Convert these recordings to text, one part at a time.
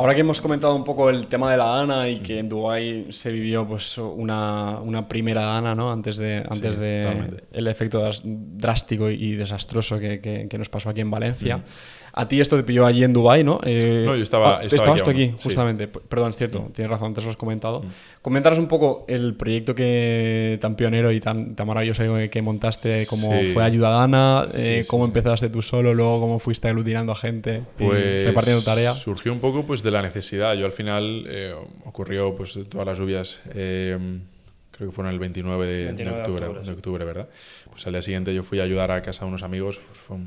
Ahora que hemos comentado un poco el tema de la Dana y que en Dubái se vivió pues una primera Dana, ¿no? Antes de totalmente. el efecto drástico y desastroso que nos pasó aquí en Valencia. A ti esto te pilló allí en Dubái, ¿no? No, yo estaba estabas tú aquí aquí, aún, sí. justamente. Perdón, es cierto, tienes razón, antes lo has comentado. Coméntanos un poco el proyecto que tan pionero y tan maravilloso que montaste, cómo fue Ayuda Dana, cómo empezaste tú solo, luego cómo fuiste aglutinando a gente y repartiendo tarea. Surgió un poco pues de la necesidad. Yo al final ocurrió pues todas las lluvias, creo que fueron el 29 de octubre, ¿verdad? Pues al día siguiente yo fui a ayudar a casa de unos amigos, pues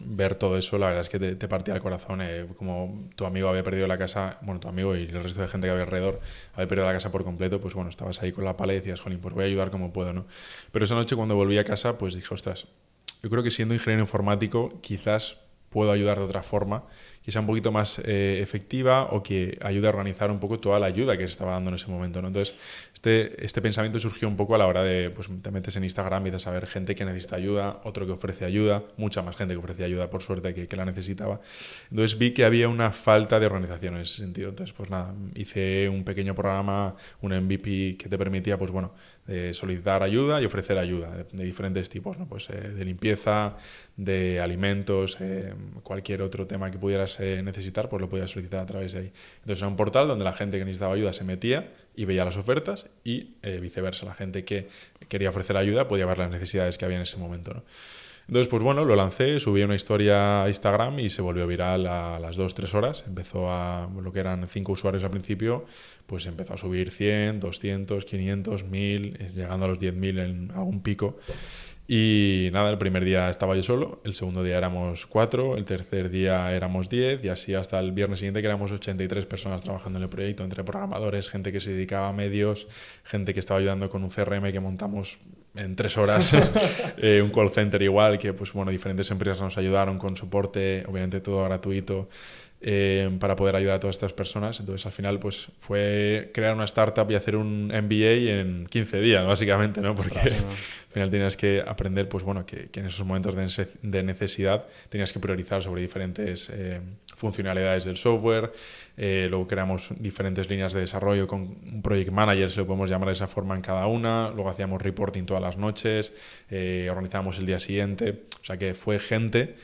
ver todo eso, la verdad es que te partía el corazón, como tu amigo había perdido la casa, bueno, tu amigo y el resto de gente que había alrededor había perdido la casa por completo, pues bueno, estabas ahí con la pala y decías, jolín, pues voy a ayudar como puedo, ¿no? Pero esa noche cuando volví a casa, pues dije, ostras, yo creo que siendo ingeniero informático quizás puedo ayudar de otra forma, quizá un poquito más efectiva o que ayude a organizar un poco toda la ayuda que se estaba dando en ese momento, ¿no? Entonces, este pensamiento surgió un poco a la hora de, pues te metes en Instagram y empiezas a ver gente que necesita ayuda, otro que ofrece ayuda, mucha más gente que ofrece ayuda, por suerte, que la necesitaba. Entonces vi que había una falta de organización en ese sentido. Entonces, pues nada, hice un pequeño programa, un MVP que te permitía, pues bueno, solicitar ayuda y ofrecer ayuda de diferentes tipos, ¿no? Pues de limpieza, de alimentos, cualquier otro tema que pudieras necesitar, pues lo podías solicitar a través de ahí. Entonces era un portal donde la gente que necesitaba ayuda se metía y veía las ofertas y viceversa, la gente que quería ofrecer ayuda podía ver las necesidades que había en ese momento, ¿no? Entonces, pues bueno, lo lancé, subí una historia a Instagram y se volvió viral a las 2-3 horas. Empezó a, lo que eran 5 usuarios al principio, pues empezó a subir 100, 200, 500, 1000, llegando a los 10.000 en algún pico. Y nada, el primer día estaba yo solo, el segundo día éramos 4, el tercer día éramos 10 y así hasta el viernes siguiente que éramos 83 personas trabajando en el proyecto, entre programadores, gente que se dedicaba a medios, gente que estaba ayudando con un CRM que montamos en 3 horas, un call center igual, que pues bueno, diferentes empresas nos ayudaron con soporte, obviamente todo gratuito. Para poder ayudar a todas estas personas. Entonces al final pues fue crear una startup y hacer un MBA en 15 días básicamente, ¿no? Porque al final tenías que aprender pues bueno que en esos momentos de necesidad tenías que priorizar sobre diferentes funcionalidades del software. Luego creamos diferentes líneas de desarrollo con un project manager, se lo podemos llamar de esa forma, en cada una. Luego hacíamos reporting todas las noches, organizábamos el día siguiente. O sea que fue gente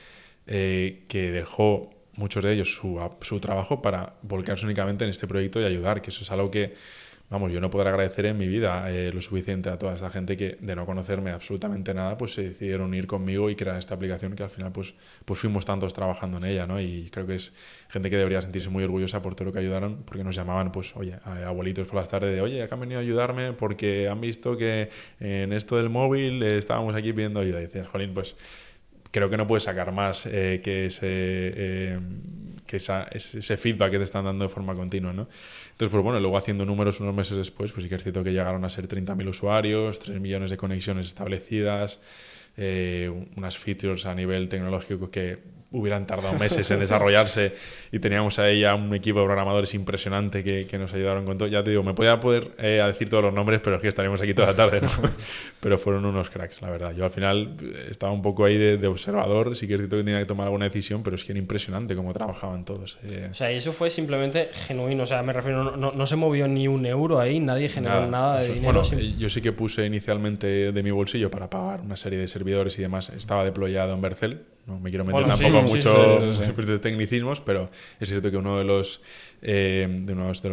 que dejó, muchos de ellos, su trabajo para volcarse únicamente en este proyecto y ayudar, que eso es algo que, vamos, yo no podré agradecer en mi vida lo suficiente a toda esta gente que, de no conocerme absolutamente nada, pues se decidieron ir conmigo y crear esta aplicación que al final pues fuimos tantos trabajando en ella, ¿no? Y creo que es gente que debería sentirse muy orgullosa por todo lo que ayudaron, porque nos llamaban, pues, oye, abuelitos por las tardes de, oye, acá han venido a ayudarme porque han visto que en esto del móvil estábamos aquí pidiendo ayuda. Y decías, jolín, pues creo que no puedes sacar más que ese feedback que te están dando de forma continua, ¿no? Entonces, pues bueno, luego haciendo números unos meses después, pues sí que es cierto que llegaron a ser 30.000 usuarios, 3 millones de conexiones establecidas, unas features a nivel tecnológico que hubieran tardado meses en desarrollarse y teníamos ahí ya un equipo de programadores impresionante que nos ayudaron con todo. Ya te digo, me podía poder a decir todos los nombres, pero es que estaríamos aquí toda la tarde, ¿no? Pero fueron unos cracks, la verdad. Yo al final estaba un poco ahí de observador, sí que es cierto que tenía que tomar alguna decisión, pero es que era impresionante cómo trabajaban todos. O sea, y eso fue simplemente genuino, o sea, me refiero, no se movió ni un euro ahí, nadie generó nada de dinero. Bueno, yo sí que puse inicialmente de mi bolsillo para pagar una serie de servidores y demás. Estaba deployado en Bercel. No me quiero meter tampoco mucho tecnicismos, pero es cierto que uno de los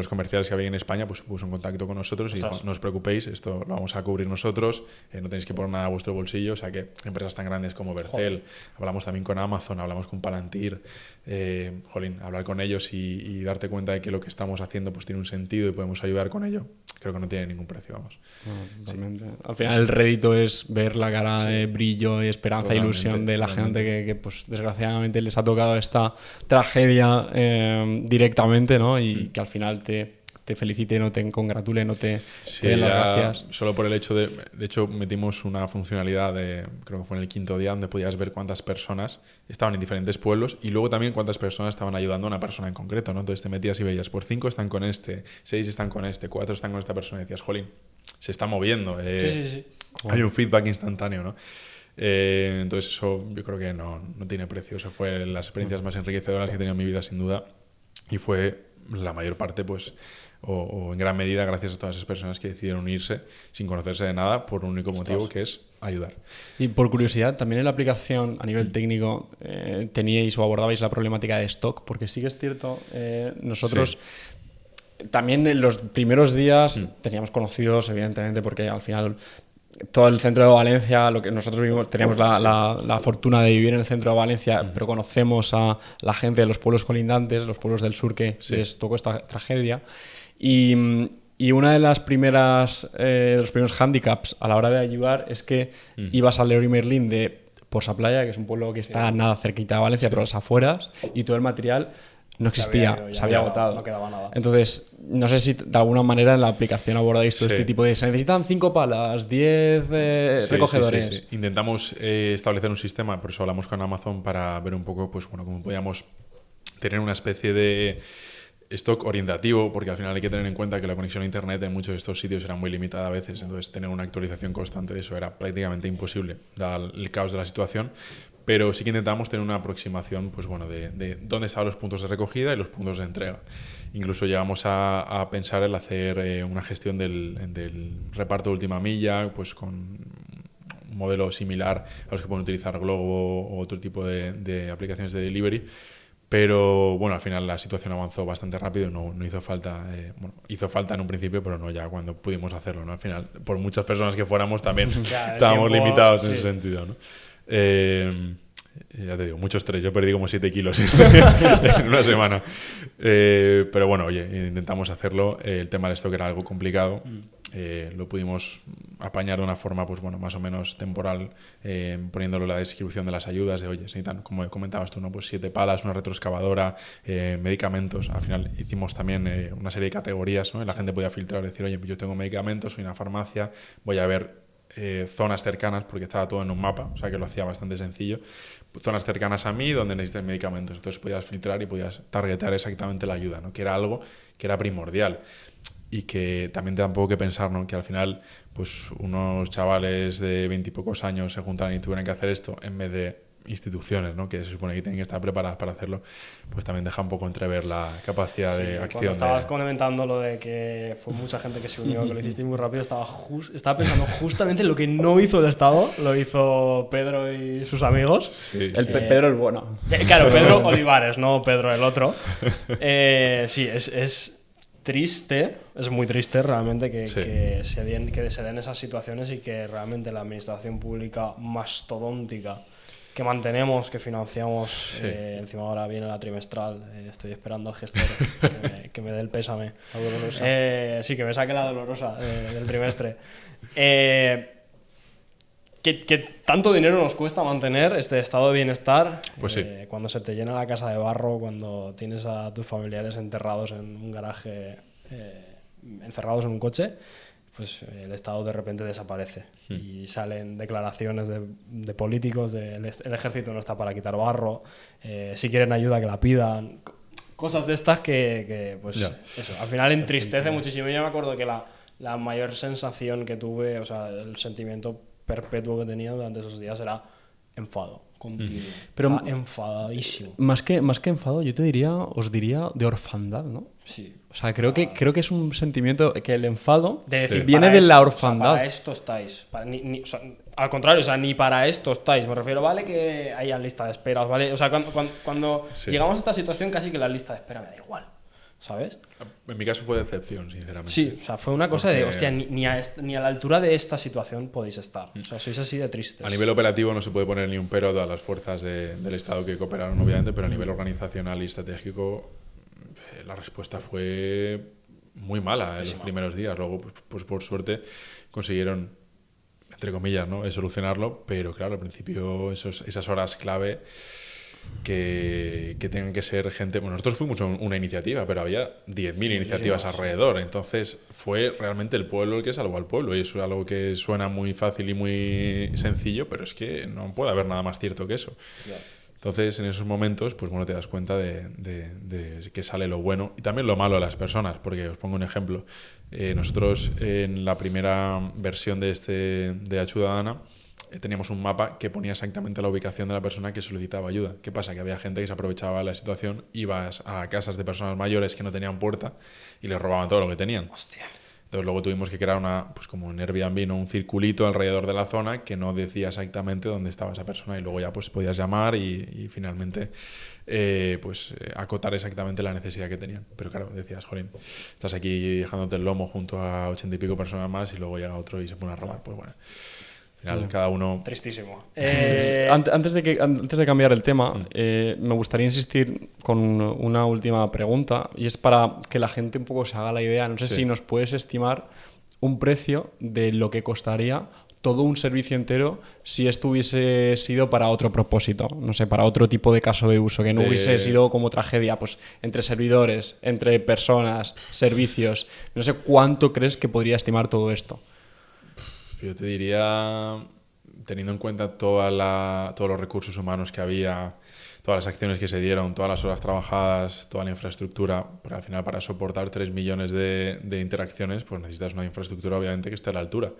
comerciales que había en España pues puso en contacto con nosotros y dijo, no os preocupéis, esto lo vamos a cubrir nosotros, no tenéis que poner nada a vuestro bolsillo. O sea que empresas tan grandes como Bercel, hablamos también con Amazon, hablamos con Palantir, hablar con ellos y darte cuenta de que lo que estamos haciendo pues tiene un sentido y podemos ayudar con ello, creo que no tiene ningún precio, vamos. No, totalmente. Sí. Al final el rédito es ver la cara de brillo, esperanza e ilusión de la gente que pues desgraciadamente les ha tocado esta tragedia directamente, ¿no? Y que al final te felicite, no te congratule, no te den las gracias. Solo por el hecho de hecho metimos una funcionalidad creo que fue en el 5.º día, donde podías ver cuántas personas estaban en diferentes pueblos y luego también cuántas personas estaban ayudando a una persona en concreto, ¿no? Entonces te metías y veías, por 5 están con este, 6 están con este, 4 están con esta persona y decías, jolín, se está moviendo. Sí. Hay un feedback instantáneo, ¿no? Entonces eso yo creo que no tiene precio. Eso fue las experiencias más enriquecedoras que he tenido en mi vida, sin duda, y fue la mayor parte, pues, o en gran medida gracias a todas esas personas que decidieron unirse sin conocerse de nada por un único motivo, que es ayudar. Y por curiosidad, también en la aplicación a nivel técnico teníais o abordabais la problemática de stock, porque sí que es cierto, nosotros también en los primeros días teníamos conocidos, evidentemente, porque al final todo el centro de Valencia, lo que nosotros vivimos, teníamos la fortuna de vivir en el centro de Valencia, pero conocemos a la gente de los pueblos colindantes, los pueblos del sur que les tocó esta tragedia. Y una de las primeras, de los primeros hándicaps a la hora de ayudar es que ibas al Leroy Merlin de Posa Playa, que es un pueblo que está nada cerquita de Valencia, pero a las afueras, y todo el material no existía, se había agotado. No quedaba nada. Entonces, no sé si de alguna manera en la aplicación abordáis todo este tipo de... Se necesitan 5 palas, 10 recogedores. Sí. Intentamos establecer un sistema, por eso hablamos con Amazon, para ver un poco, pues bueno, cómo podíamos tener una especie de stock orientativo, porque al final hay que tener en cuenta que la conexión a internet en muchos de estos sitios era muy limitada a veces, entonces tener una actualización constante de eso era prácticamente imposible, dado el caos de la situación, pero sí que intentamos tener una aproximación, pues bueno, de dónde estaban los puntos de recogida y los puntos de entrega. Incluso llegamos a pensar en hacer una gestión del reparto de última milla, pues con un modelo similar a los que pueden utilizar Globo o otro tipo de aplicaciones de delivery. Pero bueno, al final la situación avanzó bastante rápido, no hizo falta, hizo falta en un principio, pero no ya cuando pudimos hacerlo, ¿no? Al final, por muchas personas que fuéramos también estábamos limitados en ese sentido, ¿no? Ya te digo, mucho estrés, yo perdí como 7 kilos en una semana. Pero bueno, oye, intentamos hacerlo, el tema del stock era algo complicado. Lo pudimos apañar de una forma, pues bueno, más o menos temporal, poniéndolo en la descripción de las ayudas, de oye, se necesitan, como comentabas tú, ¿no? Pues 7 palas, una retroexcavadora, medicamentos. Al final hicimos también una serie de categorías, ¿no? Y la gente podía filtrar, decir, oye, yo tengo medicamentos, soy una farmacia, voy a ver zonas cercanas, porque estaba todo en un mapa, o sea que lo hacía bastante sencillo. Zonas cercanas a mí donde necesitas medicamentos. Entonces podías filtrar y podías targetear exactamente la ayuda, ¿no? Que era algo que era primordial. Y que también te da un poco que pensar, ¿no? Que al final, pues unos chavales de 20 y pocos años se juntaran y tuvieran que hacer esto en vez de instituciones, ¿no? Que se supone que tienen que estar preparadas para hacerlo, pues también deja un poco entrever la capacidad de acción. Cuando estabas comentando lo de que fue mucha gente que se unió, que lo hiciste muy rápido, estaba pensando justamente en lo que no hizo el Estado, lo hizo Pedro y sus amigos. Pedro el bueno. Claro, Pedro Olivares, no Pedro el otro. Sí, es triste, es muy triste realmente que se den esas situaciones y que realmente la administración pública mastodóntica que mantenemos, que financiamos, encima ahora viene la trimestral, estoy esperando al gestor que me dé el pésame. La dolorosa. Sí, que me saque la dolorosa del trimestre. ¿Qué tanto dinero nos cuesta mantener este estado de bienestar? Pues sí. Cuando se te llena la casa de barro, cuando tienes a tus familiares enterrados en un garaje, encerrados en un coche, pues el Estado de repente desaparece y salen declaraciones de políticos el ejército no está para quitar barro, si quieren ayuda que la pidan, cosas de estas que pues eso, al final entristece muchísimo. Yo me acuerdo que la mayor sensación que tuve, o sea, el sentimiento perpetuo que tenía durante esos días era enfado continuo. Pero estaba enfadadísimo. Más que enfado, yo os diría de orfandad, ¿no? Sí. O sea, creo que es un sentimiento que el enfado De decir, viene de la orfandad. O sea, para esto estáis. O sea, al contrario, o sea, ni para esto estáis. Me refiero, vale que haya lista de esperas, ¿vale? O sea, cuando llegamos a esta situación, casi que la lista de espera me da igual, ¿sabes? En mi caso fue decepción, sinceramente. Sí, o sea, fue una cosa de, hostia, ni a la altura de esta situación podéis estar. O sea, sois así de tristes. A nivel operativo no se puede poner ni un pero a todas las fuerzas del Estado que cooperaron, obviamente, pero a nivel organizacional y estratégico la respuesta fue muy mala en los primeros días. Luego, pues por suerte, consiguieron, entre comillas, ¿no?, solucionarlo, pero claro, al principio esas horas clave que tengan que ser gente... Bueno, nosotros fuimos una iniciativa, pero había 10.000 iniciativas alrededor, entonces fue realmente el pueblo el que salvó al pueblo, y eso es algo que suena muy fácil y muy sencillo, pero es que no puede haber nada más cierto que eso. Entonces, en esos momentos, pues bueno, te das cuenta de que sale lo bueno y también lo malo de las personas, porque os pongo un ejemplo. Nosotros, en la primera versión de Ciudadana, teníamos un mapa que ponía exactamente la ubicación de la persona que solicitaba ayuda. ¿Qué pasa? Que había gente que se aprovechaba de la situación, ibas a casas de personas mayores que no tenían puerta y les robaban todo lo que tenían. Hostia. Entonces luego tuvimos que crear pues como en Airbnb, ¿no? Un circulito alrededor de la zona que no decía exactamente dónde estaba esa persona, y luego ya pues podías llamar y finalmente acotar exactamente la necesidad que tenían. Pero claro, decías, jolín, estás aquí dejándote el lomo junto a 80 y pico personas más y luego llega otro y se pone a robar. Pues bueno, al final cada uno... Tristísimo. Antes de cambiar el tema, me gustaría insistir con una última pregunta, y es para que la gente un poco se haga la idea. No sé si nos puedes estimar un precio de lo que costaría todo un servicio entero si esto hubiese sido para otro propósito, no sé, para otro tipo de caso de uso, que no hubiese sido como tragedia, pues entre servidores, entre personas, servicios. No sé cuánto crees que podría estimar todo esto. Yo te diría, teniendo en cuenta todos los recursos humanos que había, todas las acciones que se dieron, todas las horas trabajadas, toda la infraestructura, porque al final para soportar 3 millones de interacciones, pues necesitas una infraestructura obviamente que esté a la altura.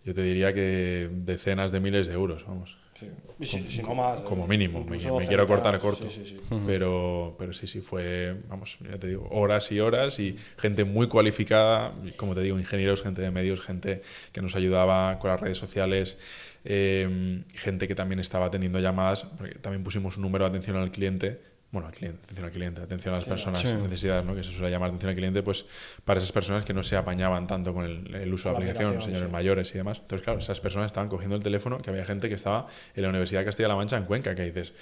Yo te diría que decenas de miles de euros, vamos. Sí. Si no más. Como mínimo, me quiero cortar corto. Sí. Pero sí, fue, vamos, ya te digo, horas y horas, y gente muy cualificada, como te digo, ingenieros, gente de medios, gente que nos ayudaba con las redes sociales, gente que también estaba atendiendo llamadas, porque también pusimos un número de atención al cliente. Bueno, atención a las personas en necesidad, ¿no? Que se suele llamar atención al cliente, pues para esas personas que no se apañaban tanto con el uso de la aplicación, señores mayores y demás. Entonces, claro, esas personas estaban cogiendo el teléfono, que había gente que estaba en la Universidad de Castilla-La Mancha, en Cuenca, que dices,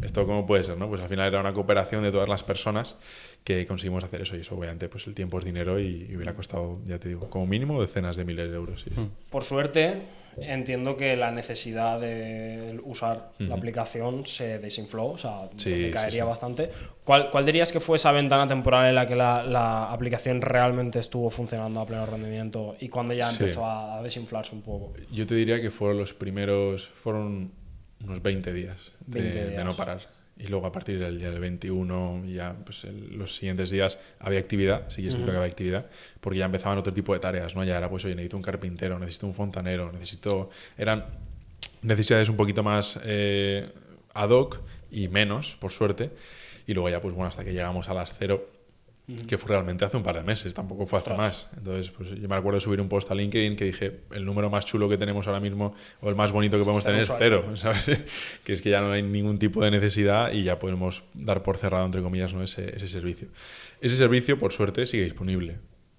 ¿esto cómo puede ser, no? Pues al final era una cooperación de todas las personas que conseguimos hacer eso, y eso obviamente pues el tiempo es dinero y hubiera costado, ya te digo, como mínimo decenas de miles de euros. Sí. Por suerte, entiendo que la necesidad de usar la aplicación se desinfló, o sea, caería bastante. ¿Cuál dirías que fue esa ventana temporal en la que la aplicación realmente estuvo funcionando a pleno rendimiento y cuando ya empezó a desinflarse un poco? Yo te diría que fueron unos 20 días de no parar. Y luego a partir del día del 21, ya pues los siguientes días había actividad, sí que es cierto que había actividad, porque ya empezaban otro tipo de tareas, ¿no? Ya era pues, oye, necesito un carpintero, necesito un fontanero, eran necesidades un poquito más ad hoc y menos, por suerte. Y luego ya, pues bueno, hasta que llegamos a las 0, que fue realmente hace un par de meses, tampoco fue hace más. Entonces, pues yo me acuerdo de subir un post a LinkedIn que dije, el número más chulo que tenemos ahora mismo, o el más bonito que podemos tener, es 0, ¿sabes? Que es que ya no hay ningún tipo de necesidad y ya podemos dar por cerrado, entre comillas, ¿no? ese servicio. Ese servicio, por suerte, sigue disponible.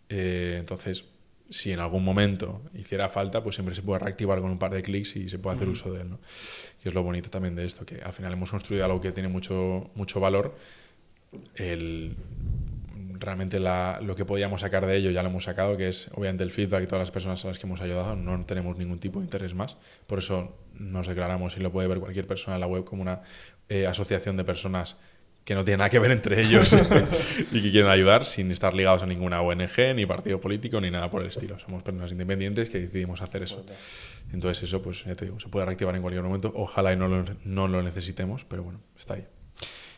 Entonces, si en algún momento hiciera falta, pues siempre se puede reactivar con un par de clics y se puede hacer uso de él, ¿no? Que es lo bonito también de esto, que al final hemos construido algo que tiene mucho valor. Realmente lo que podíamos sacar de ello ya lo hemos sacado, que es obviamente el feedback de todas las personas a las que hemos ayudado. No tenemos ningún tipo de interés más, por eso nos declaramos, y lo puede ver cualquier persona en la web, como una asociación de personas que no tienen nada que ver entre ellos y que quieren ayudar sin estar ligados a ninguna ONG, ni partido político, ni nada por el estilo. Somos personas independientes que decidimos hacer eso. Entonces eso, pues ya te digo, se puede reactivar en cualquier momento. Ojalá y no lo necesitemos, pero bueno, está ahí.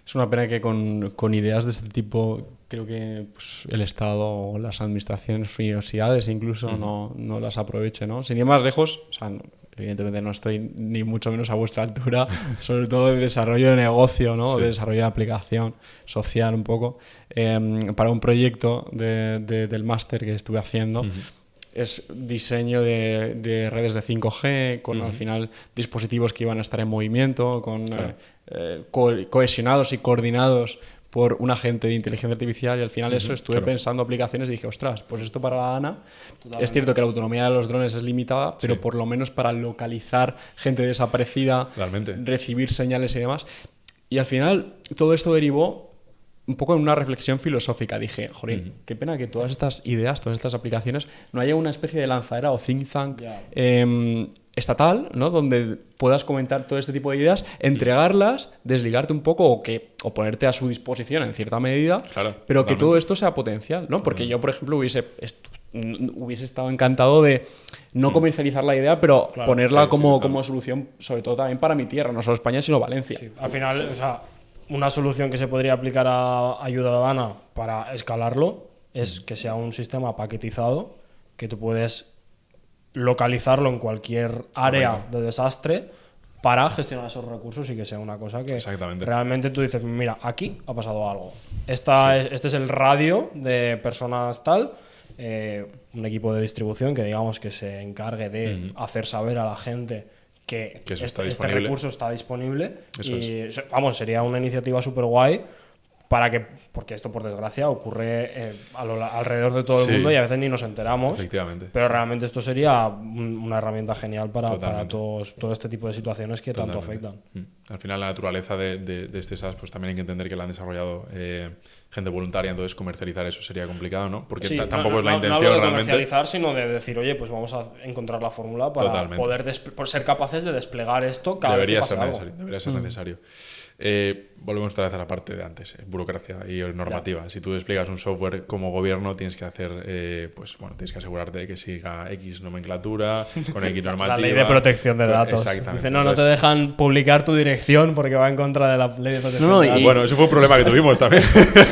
Es una pena que con ideas de este tipo creo que pues, el Estado o las administraciones, universidades incluso no las aprovechen, ¿no? Sin ir más lejos, o sea, evidentemente no estoy ni mucho menos a vuestra altura, sobre todo de desarrollo de negocio, ¿no? De desarrollo de aplicación social un poco. Para un proyecto del máster que estuve haciendo, es diseño de redes de 5G, con al final dispositivos que iban a estar en movimiento, con cohesionados y coordinados por un agente de inteligencia artificial, y al final eso estuve pensando aplicaciones y dije, ostras, pues esto para la ANA, es cierto que la autonomía de los drones es limitada, pero por lo menos para localizar gente desaparecida, recibir señales y demás. Y al final todo esto derivó un poco en una reflexión filosófica. Dije, joder, qué pena que todas estas ideas, todas estas aplicaciones, no haya una especie de lanzadera o think tank estatal, ¿no? Donde puedas comentar todo este tipo de ideas, entregarlas, desligarte un poco o ponerte a su disposición en cierta medida, pero que todo esto sea potencial, ¿no? Porque yo, por ejemplo, hubiese estado encantado de no comercializar la idea, pero ponerla como solución, sobre todo también para mi tierra, no solo España, sino Valencia. Sí. Al final, o sea, una solución que se podría aplicar a Ayudadana para escalarlo es que sea un sistema paquetizado que tú puedes localizarlo en cualquier área de desastre para gestionar esos recursos y que sea una cosa que realmente tú dices, mira, aquí ha pasado algo. Este es el radio de personas tal, un equipo de distribución que digamos que se encargue de hacer saber a la gente que este recurso está disponible. Y vamos, sería una iniciativa súper guay porque esto por desgracia ocurre alrededor de todo el mundo y a veces ni nos enteramos. Efectivamente. Pero realmente esto sería una herramienta genial para todo este tipo de situaciones que tanto afectan. Al final la naturaleza de este SaaS pues también hay que entender que la han desarrollado gente voluntaria, entonces comercializar eso sería complicado, ¿no? Porque tampoco es la intención no hablo de realmente comercializar, sino de decir, oye, pues vamos a encontrar la fórmula para poder por ser capaces de desplegar esto cada vez que pasa algo. Debería ser necesario. Volvemos otra vez a la parte de antes, burocracia y normativa. Ya. Si tú despliegas un software como gobierno, tienes que hacer, tienes que asegurarte de que siga X nomenclatura, con X normativa. La ley de protección de datos. Dice, no te dejan publicar tu dirección porque va en contra de la ley de protección de datos. Bueno, eso fue un problema que tuvimos también.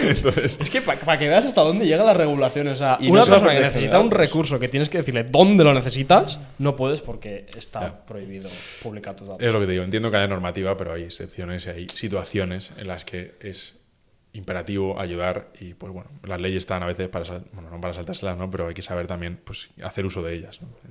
Entonces... Es que para que veas hasta dónde llega la regulación, o sea, una persona que necesita un recurso que tienes que decirle dónde lo necesitas, no puedes porque está prohibido publicar tus datos. Es lo que te digo, entiendo que haya normativa, pero hay excepciones y hay situaciones en las que es imperativo ayudar y pues bueno, las leyes están a veces no para saltárselas, ¿no? Pero hay que saber también pues hacer uso de ellas, ¿no?